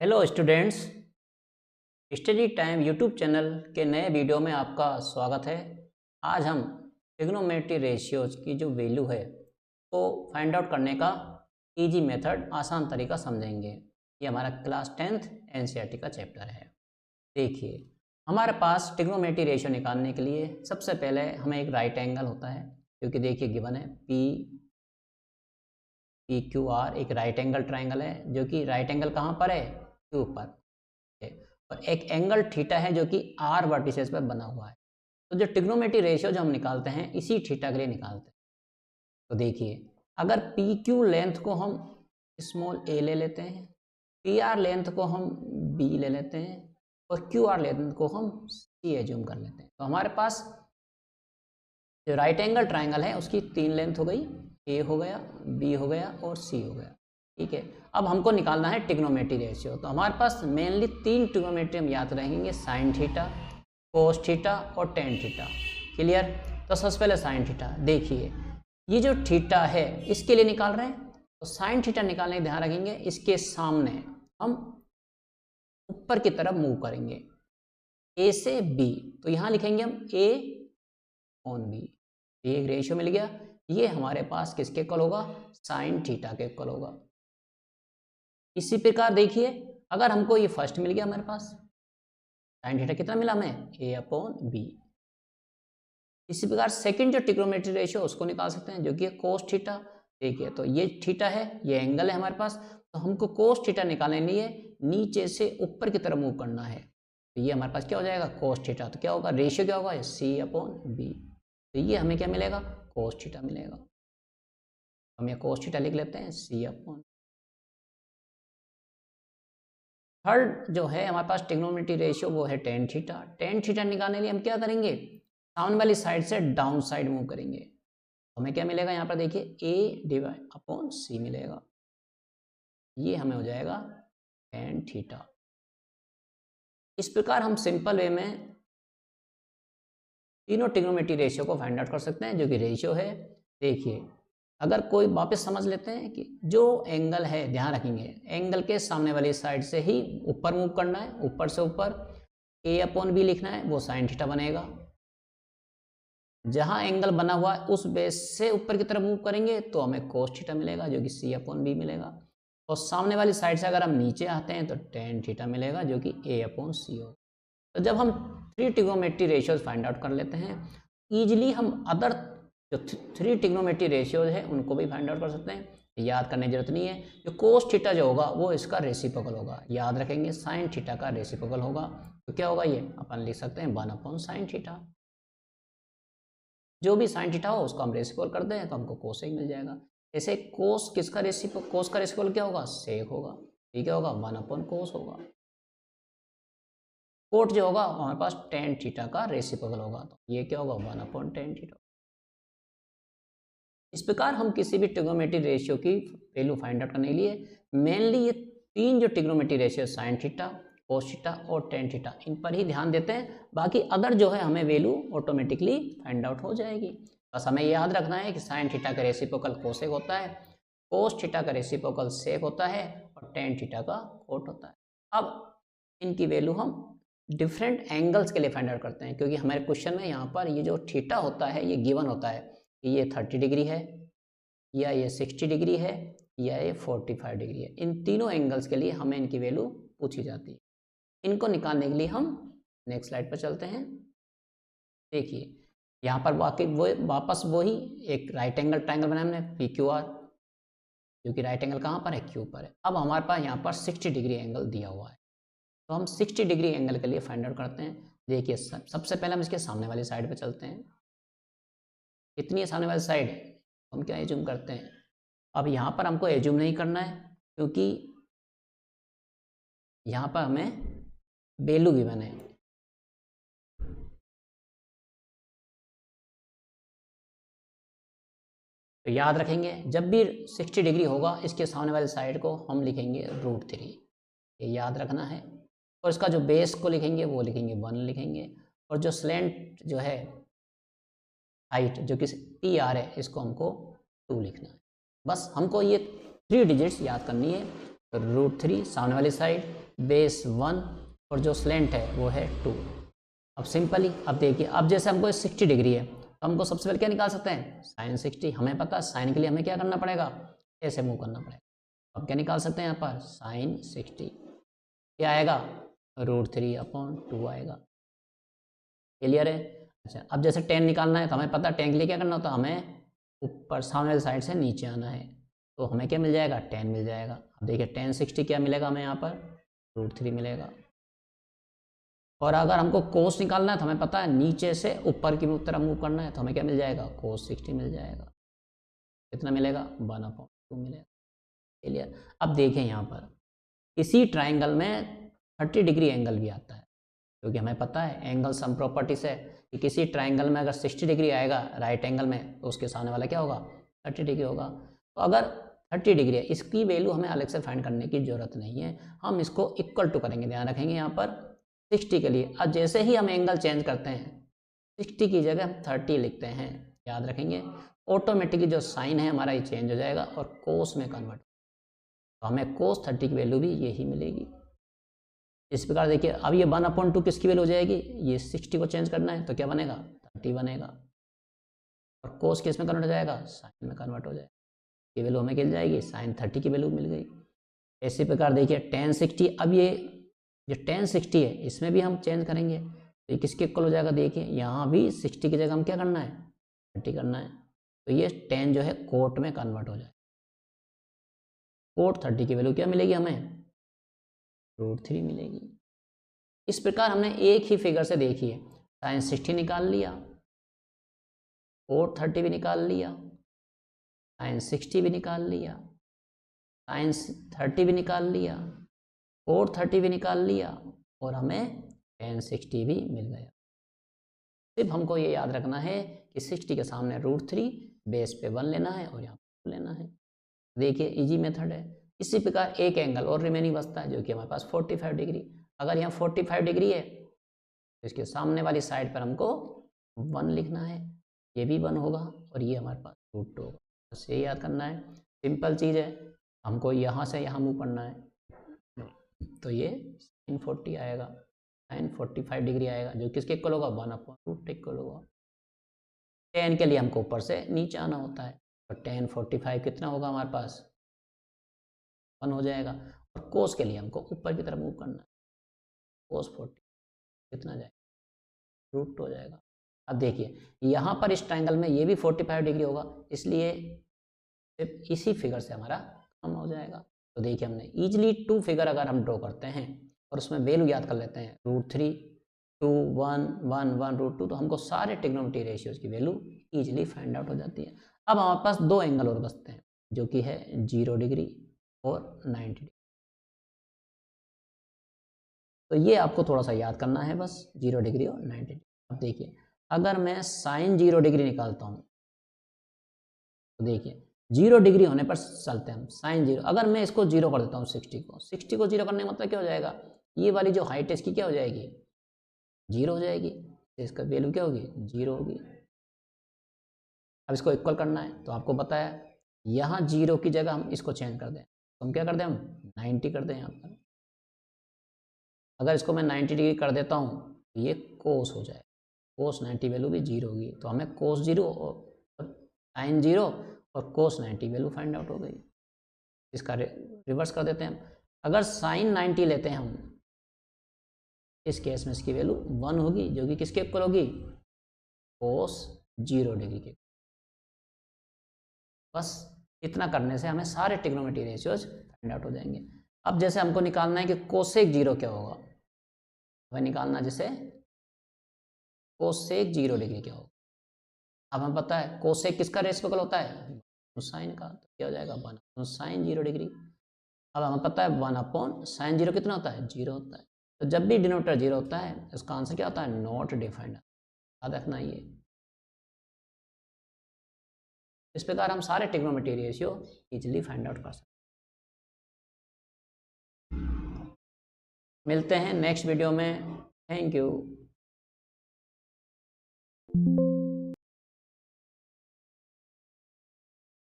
Hello students, study time YouTube channel के नए video में आपका स्वागत है। आज हम ट्रिग्नोमेट्री रेशियोज की जो वैल्यू है वो फाइंड आउट करने का इजी मेथड, आसान तरीका समझेंगे। ये हमारा क्लास 10th एनसीईआरटी का चैप्टर है। देखिए, हमारे पास ट्रिग्नोमेट्री रेशियो निकालने के लिए सबसे पहले हमें एक राइट एंगल होता है, क्योंकि देखिए गिवन है पी क्यू आर एक राइट एंगल ट्राइंगल है, जो कि राइट एंगल कहाँ पर है, क्यू पर है। और एक एंगल थीटा है जो कि आर वर्टिसेस पर बना हुआ है। तो जो ट्रिग्नोमेट्री रेशियो जो हम निकालते हैं इसी थीटा के लिए निकालते हैं। तो देखिए, अगर पी क्यू लेंथ को हम स्मॉल ए ले लेते हैं, पी आर लेंथ को हम बी ले लेते हैं और क्यू आर लेंथ को हम सी एज्यूम कर लेते हैं, तो हमारे पास जो राइट एंगल ट्राइंगल है उसकी तीन लेंथ हो गई, ए हो गया, बी हो गया और सी हो गया। ठीक है, अब हमको निकालना है ट्रिग्नोमेट्री रेशियो। तो हमारे पास मेनली तीन ट्रिग्नोमेट्री हम याद रहेंगे, साइन थीटा, कोस थीटा और टेन थीटा। क्लियर? तो सबसे पहले साइन थीटा। देखिए, ये जो थीटा है इसके लिए निकाल रहे हैं, तो साइन थीटा निकालने का ध्यान रखेंगे, इसके सामने हम ऊपर की तरफ मूव करेंगे, ए से बी। तो यहाँ लिखेंगे हम ए ऑन बी। ये एक रेशियो मिल गया। ये हमारे पास किसके इक्वल होगा? साइन थीटा के इक्वल होगा। इसी प्रकार देखिए, अगर हमको ये फर्स्ट मिल गया, हमारे पास साइन थीटा कितना मिला हमें? ए अपॉन बी। इसी प्रकार सेकंड जो ट्रिग्नोमेट्री रेशियो उसको निकाल सकते हैं, जो कि है कोस थीटा। देखिए, तो ये थीटा है, ये एंगल है हमारे पास, तो हमको कोस थीटा निकालने के लिए नीचे से ऊपर की तरफ मूव करना है। तो ये हमारे पास क्या हो जाएगा? Cos theta. तो क्या होगा? रेशियो क्या होगा? सी अपॉन बी। तो ये हमें क्या मिलेगा? कोस थीटा मिलेगा। हम ये कोस थीटा लिख लेते हैं, सी अपॉन। थर्ड जो है हमारे पास ट्रिग्नोमेट्री रेशियो, वो है टेन थीटा। टेन थीटा निकालने के लिए हम क्या करेंगे? सामने वाली साइड से डाउन साइड मूव करेंगे। हमें क्या मिलेगा? यहाँ पर देखिए ए डिवाइड अपॉन सी मिलेगा। ये हमें हो जाएगा टेन थीटा। इस प्रकार हम सिंपल वे में तीनों ट्रिग्नोमेट्री रेशियो को फाइंड आउट कर सकते हैं, जो कि रेशियो है। देखिए, अगर कोई वापस समझ लेते हैं कि जो एंगल है, ध्यान रखेंगे एंगल के सामने वाली साइड से ही ऊपर मूव करना है, ऊपर से ऊपर ए अपॉन बी लिखना है, वो साइन थीटा बनेगा। जहां एंगल बना हुआ है उस बेस से ऊपर की तरफ मूव करेंगे तो हमें कोस थीटा मिलेगा, जो कि सी अपॉन बी मिलेगा। और सामने वाली साइड से अगर हम नीचे आते हैं तो टेन थीटा मिलेगा, जो कि ए अपॉन सी हो। तो जब हम three trigonometry ratios find out कर लेते हैं, ईजिली हम अदर जो थ्री ट्रिग्नोमेट्री रेशियोज है उनको भी फाइंड आउट कर सकते हैं। याद करने की जरूरत नहीं है। जो कोस थीटा जो होगा वो इसका रेसिप्रोकल होगा, याद रखेंगे साइन थीटा का रेसिप्रोकल होगा। तो क्या होगा? ये अपन लिख सकते हैं 1 अपॉन साइन थीटा। जो भी साइन थीटा हो उसको हम रेसिप्रोकल कर दें तो हमको कोसेक मिल जाएगा। ऐसे कोस किसका रेसिप्रोकल? कोस का रेसिप्रोकल क्या होगा? सेक होगा। ये क्या होगा? 1 अपॉन कोस होगा। कोट जो होगा हमारे पास टेन थीटा का रेसिप्रोकल होगा, तो ये क्या होगा? 1 अपॉन टेन थीटा। इस प्रकार हम किसी भी ट्रिग्नोमेट्री रेशियो की वैल्यू फाइंड आउट करने के लिए मेनली ये तीन जो trigonometry ratio, sine theta, cos theta और टेन थीटा, इन पर ही ध्यान देते हैं। बाकी अदर जो है हमें वैल्यू ऑटोमेटिकली फाइंड आउट हो जाएगी। बस हमें याद रखना है कि साइन थीटा का रेसिप्रोकल कोसेक होता है, कोस थीटा का रेसिप्रोकल सेक होता है और टेन थीटा का कोट होता है। अब इनकी वैल्यू हम डिफरेंट एंगल्स के लिए फाइंड आउट करते हैं, क्योंकि हमारे क्वेश्चन में यहाँ पर ये जो थीटा होता है ये गिवन होता है कि ये 30 डिग्री है, या ये 60 डिग्री है, या ये 45 डिग्री है। इन तीनों एंगल्स के लिए हमें इनकी वैल्यू पूछी जाती है। इनको निकालने के लिए हम नेक्स्ट स्लाइड पर चलते हैं। देखिए, यहाँ पर वापस वही एक राइट एंगल ट्राइंगल बनाया हमने, पी क्यू आर, जो कि राइट एंगल कहाँ पर है? क्यू पर है। अब हमारे पास यहाँ पर 60 डिग्री एंगल दिया हुआ है, तो हम 60 डिग्री एंगल के लिए फाइंड आउट करते हैं। देखिए, सबसे पहले हम इसके सामने वाली साइड पे चलते हैं। कितनी है सामने वाली साइड? हम क्या एज्यूम करते हैं? अब यहाँ पर हमको एज्यूम नहीं करना है, क्योंकि यहाँ पर हमें वैल्यू गिवन है। तो याद रखेंगे, जब भी 60 डिग्री होगा इसके सामने वाली साइड को हम लिखेंगे √3, ये याद रखना है। और इसका जो बेस को लिखेंगे वो लिखेंगे 1 लिखेंगे, और जो स्लेंट जो है हाइट जो कि टी आर है इसको हमको 2 लिखना है। बस हमको ये 3 डिजिट्स याद करनी है। तो √3 सामने वाली साइड, बेस 1 और जो स्लेंट है वो है 2। अब सिंपली अब देखिए, अब जैसे हमको 60 डिग्री है तो हमको सबसे पहले क्या निकाल सकते हैं, साइन 60। हमें पता है साइन के लिए हमें क्या करना पड़ेगा, ऐसे मूव करना पड़ेगा। अब क्या निकाल सकते हैं यहाँ पर, साइन 60 क्या आएगा, √3/2 आएगा। क्लियर है। अच्छा, अब जैसे tan निकालना है तो हमें पता है tan के लिए क्या करना होता है, हमें ऊपर सामने वाली साइड से नीचे आना है, तो हमें क्या मिल जाएगा, tan मिल जाएगा। अब देखिए tan 60 क्या मिलेगा हमें यहाँ पर, √3 मिलेगा। और अगर हमको cos निकालना है तो हमें पता है नीचे से ऊपर की तरफ मूव करना है, तो हमें क्या मिल जाएगा, cos 60 मिल जाएगा। कितना मिलेगा, 1/2 मिलेगा। क्लियर। अब देखें यहाँ पर इसी ट्राइंगल में 30 डिग्री एंगल भी आता है, क्योंकि हमें पता है एंगल सम प्रॉपर्टी से कि किसी ट्राइंगल में अगर 60 डिग्री आएगा राइट एंगल में तो उसके सामने वाला क्या होगा, 30 डिग्री होगा। तो अगर 30 डिग्री है, इसकी वैल्यू हमें अलग से फाइंड करने की ज़रूरत नहीं है, हम इसको इक्वल टू करेंगे। ध्यान रखेंगे यहाँ पर 60 के लिए, अब जैसे ही हम एंगल चेंज करते हैं 60 की जगह हम 30 लिखते हैं, याद रखेंगे, ऑटोमेटिकली जो साइन है हमारा ये चेंज हो जाएगा और कोस में कन्वर्ट, तो हमें कोस 30 की वैल्यू भी यही मिलेगी। इस प्रकार देखिए, अब ये 1/2 किसकी वैल्यू हो जाएगी, ये 60 को चेंज करना है तो क्या बनेगा, 30 बनेगा, और कोस किस में कन्वर्ट हो जाएगा, साइन में कन्वर्ट हो जाएगा। ये वैल्यू हमें मिल जाएगी, साइन 30 की वैल्यू मिल गई। इसी प्रकार देखिए tan 60, अब ये जो tan 60 है इसमें भी हम चेंज करेंगे तो ये किसके इक्वल हो जाएगा, देखिए यहाँ भी 60 की जगह हम क्या करना है, 30 करना है, तो ये tan जो है कोट में कन्वर्ट हो जाए। कोट 30 की वैल्यू क्या मिलेगी हमें, √3 मिलेगी। इस प्रकार हमने एक ही फिगर से देखी है, साइन 60 निकाल लिया, कोट 30 भी निकाल लिया, साइन 60 भी निकाल लिया, साइन 30 भी निकाल लिया, कोट 30 भी निकाल लिया, और हमें tan 60 भी मिल गया। सिर्फ हमको ये याद रखना है कि 60 के सामने √3, बेस पे 1 लेना है और यहाँ पर लेना है। देखिए इजी मेथड है। इसी प्रकार एक एंगल और रिमेनिंग बचता है जो कि हमारे पास 45 डिग्री। अगर यहाँ 45 डिग्री है तो इसके सामने वाली साइड पर हमको 1 लिखना है, ये भी 1 होगा और ये हमारे पास √2 होगा। बस ये याद करना है, सिंपल चीज़ है। हमको यहाँ से यहाँ मूव करना है तो ये sin 40 आएगा, sin 45 डिग्री आएगा, जो किसके इक्वल होगा, 1/√2 इक्वल होगा। tan के लिए हमको ऊपर से नीचे आना होता है, तो tan 45 कितना होगा हमारे पास, 1 हो जाएगा। और cos के लिए हमको ऊपर की तरफ मूव करना है, cos 40 कितना जाएगा, √2 हो जाएगा। अब देखिए यहाँ पर इस ट्रायंगल में ये भी 45 डिग्री होगा, इसलिए सिर्फ इसी फिगर से हमारा काम हो जाएगा। तो देखिए हमने ईजिली 2 फिगर अगर हम ड्रॉ करते हैं और उसमें वैल्यू याद कर लेते हैं, √3, 2, 1, 1, 1, √2, तो हमको सारे ट्रिग्नोमेट्री रेशियोज की वैल्यू ईजिली फाइंड आउट हो जाती है। अब हमारे पास 2 एंगल और बचते हैं जो कि है 0 डिग्री और 90 डिग्री। तो ये आपको थोड़ा सा याद करना है बस, 0 डिग्री और 90 डिग्री। अब देखिए अगर मैं साइन 0 डिग्री निकालता हूँ तो देखिए 0 डिग्री होने पर चलते हैं हम, साइन 0, अगर मैं इसको 0 कर देता हूँ 60 को 0 करने का मतलब क्या हो जाएगा, ये वाली जो हाइट है इसकी क्या हो जाएगी, 0 हो जाएगी, तो इसका वैल्यू क्या होगी, 0 होगी। अब इसको इक्वल करना है तो आपको पता है यहाँ 0 की जगह हम इसको चेंज कर दें, तो हम क्या कर दें, हम 90 कर दें यहाँ पर। अगर इसको मैं 90 डिग्री कर देता हूँ तो ये कोस हो जाए, कोस 90 वैल्यू भी 0 होगी, तो हमें कोस 0 और साइन 0 और कोस 90 वैल्यू फाइंड आउट हो गई। इसका रिवर्स कर देते हैं हम, अगर साइन 90 लेते हैं हम, इस केस में इसकी वैल्यू 1 होगी, जो कि किसके इक्वल होगी, कोस 0 डिग्री के। बस इतना करने से हमें सारे ट्रिग्नोमेट्री रेशियोज फाइंड आउट हो जाएंगे। अब जैसे हमको निकालना है कि कोसेक 0 क्या होगा, हमें निकालना जैसे कोसेक 0 डिग्री क्या होगा। अब हमें पता है कोसेक किसका रेसिप्रोकल होता है, साइन का, तो क्या हो जाएगा 1 साइन 0 डिग्री। अब हमें पता है 1 साइन 0 कितना होता है, 0 होता है। तो जब भी डिनोमिनेटर 0 होता है इसका आंसर क्या होता है, नॉट डिफाइंड। याद रखना ये। इस प्रकार हम सारे trigonometry ratio easily find out कर सकते हैं। मिलते हैं नेक्स्ट वीडियो में, थैंक यू।